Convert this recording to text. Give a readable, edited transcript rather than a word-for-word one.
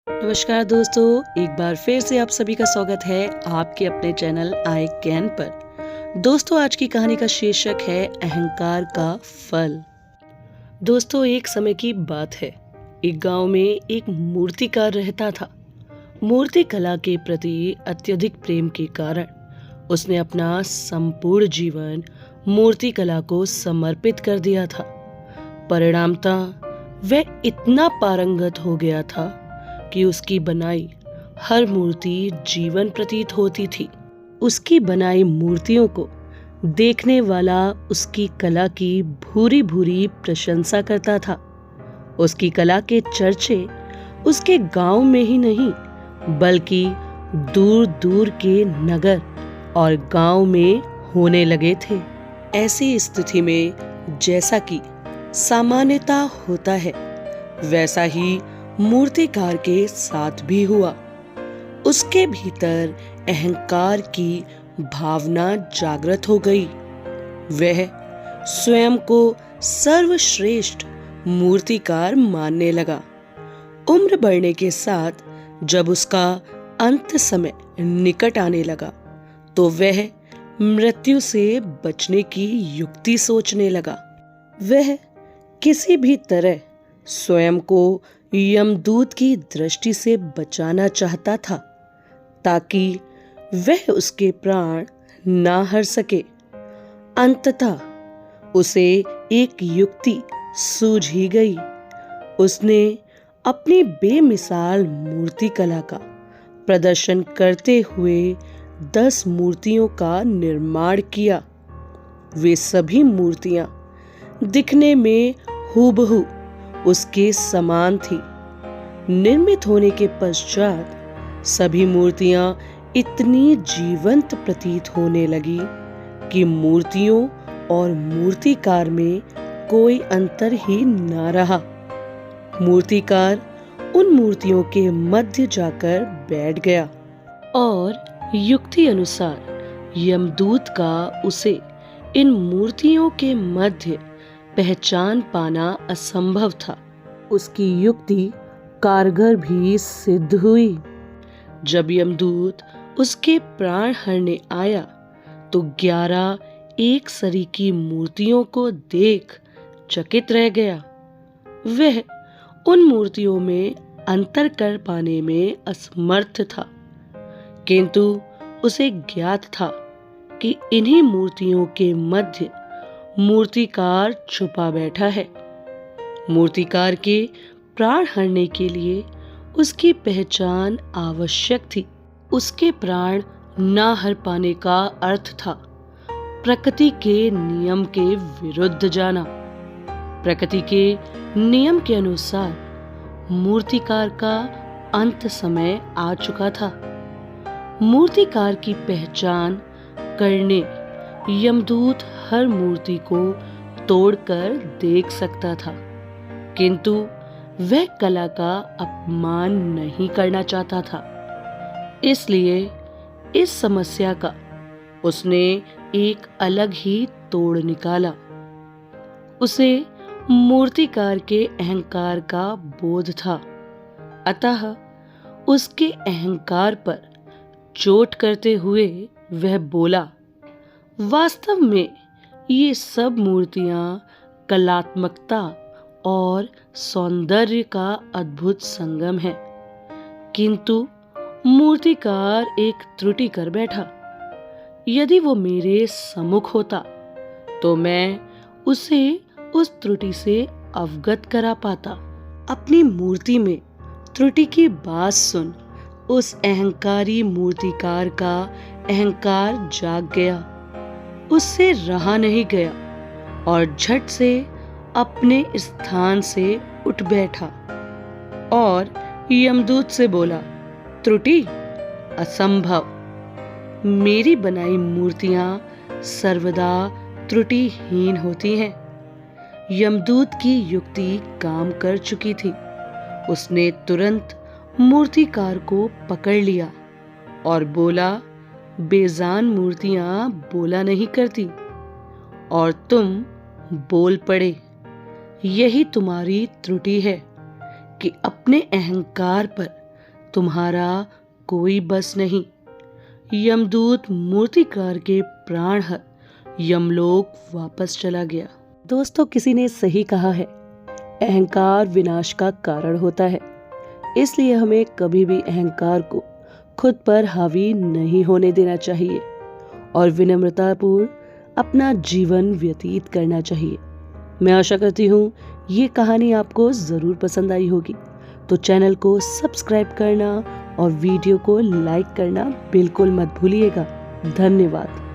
नमस्कार दोस्तों, एक बार फिर से आप सभी का स्वागत है आपके अपने चैनल आई कैन पर। दोस्तों, आज की कहानी का शीर्षक है अहंकार का फल। दोस्तों, एक समय की बात है। एक गांव में एक मूर्तिकार रहता था। मूर्ति कला के प्रति अत्यधिक प्रेम के कारण उसने अपना संपूर्ण जीवन मूर्ति कला को समर्पित कर दिया था। परिणामतः वह इतना पारंगत हो गया था कि उसकी बनाई हर मूर्ति जीवन प्रतीत होती थी। उसकी बनाई मूर्तियों को देखने वाला उसकी कला की भूरी भूरी प्रशंसा करता था। उसकी कला के चर्चे उसके गांव में ही नहीं बल्कि दूर दूर के नगर और गांव में होने लगे थे। ऐसी स्थिति में जैसा कि सामान्यता होता है, वैसा ही मूर्तिकार के साथ भी हुआ। उसके भीतर अहंकार की भावना जागृत हो गई। वह स्वयं को सर्वश्रेष्ठ मूर्तिकार मानने लगा। उम्र बढ़ने के साथ जब उसका अंत समय निकट आने लगा, तो वह मृत्यु से बचने की युक्ति सोचने लगा। वह किसी भी तरह स्वयं को यमदूत की दृष्टि से बचाना चाहता था, ताकि वह उसके प्राण ना हर सके। अंततः उसे एक युक्ति सूझ ही गई। उसने अपनी बेमिसाल मूर्ति कला का प्रदर्शन करते हुए 10 मूर्तियों का निर्माण किया। वे सभी मूर्तियां दिखने में हूबहू उसके समान थी। निर्मित होने के पश्चात सभी मूर्तियां इतनी जीवंत प्रतीत होने लगी कि मूर्तियों और मूर्तिकार में कोई अंतर ही न रहा। मूर्तिकार उन मूर्तियों के मध्य जाकर बैठ गया और युक्ति अनुसार यमदूत का उसे इन मूर्तियों के मध्य पहचान पाना असंभव था। उसकी युक्ति कारगर भी सिद्ध हुई। जब यमदूत उसके प्राण हरने आया, तो 11 एक सरीकी मूर्तियों को देख चकित रह गया। वह उन मूर्तियों में अंतर कर पाने में असमर्थ था, किंतु उसे ज्ञात था कि इन्हीं मूर्तियों के मध्य मूर्तिकार छुपा बैठा है। मूर्तिकार के प्राण हरने के लिए उसकी पहचान आवश्यक थी। उसके प्राण ना हर पाने का अर्थ था प्रकृति के नियम के विरुद्ध जाना। प्रकृति के नियम के अनुसार मूर्तिकार का अंत समय आ चुका था। मूर्तिकार की पहचान करने यमदूत हर मूर्ति को तोड़कर देख सकता था, किंतु वह कला का अपमान नहीं करना चाहता था। इसलिए इस समस्या का उसने एक अलग ही तोड़ निकाला। उसे मूर्तिकार के अहंकार का बोध था, अतः उसके अहंकार पर चोट करते हुए वह बोला, वास्तव में ये सब मूर्तियां कलात्मकता और सौंदर्य का अद्भुत संगम है, किंतु मूर्तिकार एक त्रुटि कर बैठा। यदि वो मेरे सम्मुख होता, तो मैं उसे उस त्रुटि से अवगत करा पाता। अपनी मूर्ति में त्रुटि की बात सुन उस अहंकारी मूर्तिकार का अहंकार जाग गया। उससे रहा नहीं गया और झट से अपने स्थान से उठ बैठा और यमदूत से बोला, त्रुटि? असंभव। मेरी बनाई मूर्तियां सर्वदा त्रुटिहीन होती हैं। यमदूत की युक्ति काम कर चुकी थी। उसने तुरंत मूर्तिकार को पकड़ लिया और बोला, बेजान मूर्तियां बोला नहीं करती और तुम बोल पड़े। यही तुम्हारी त्रुटि है कि अपने अहंकार पर तुम्हारा कोई बस नहीं। यमदूत मूर्तिकार के प्राण हर यमलोक वापस चला गया। दोस्तों, किसी ने सही कहा है, अहंकार विनाश का कारण होता है। इसलिए हमें कभी भी अहंकार को खुद पर हावी नहीं होने देना चाहिए और विनम्रतापूर्ण अपना जीवन व्यतीत करना चाहिए। मैं आशा करती हूँ ये कहानी आपको जरूर पसंद आई होगी। तो चैनल को सब्सक्राइब करना और वीडियो को लाइक करना बिल्कुल मत भूलिएगा। धन्यवाद।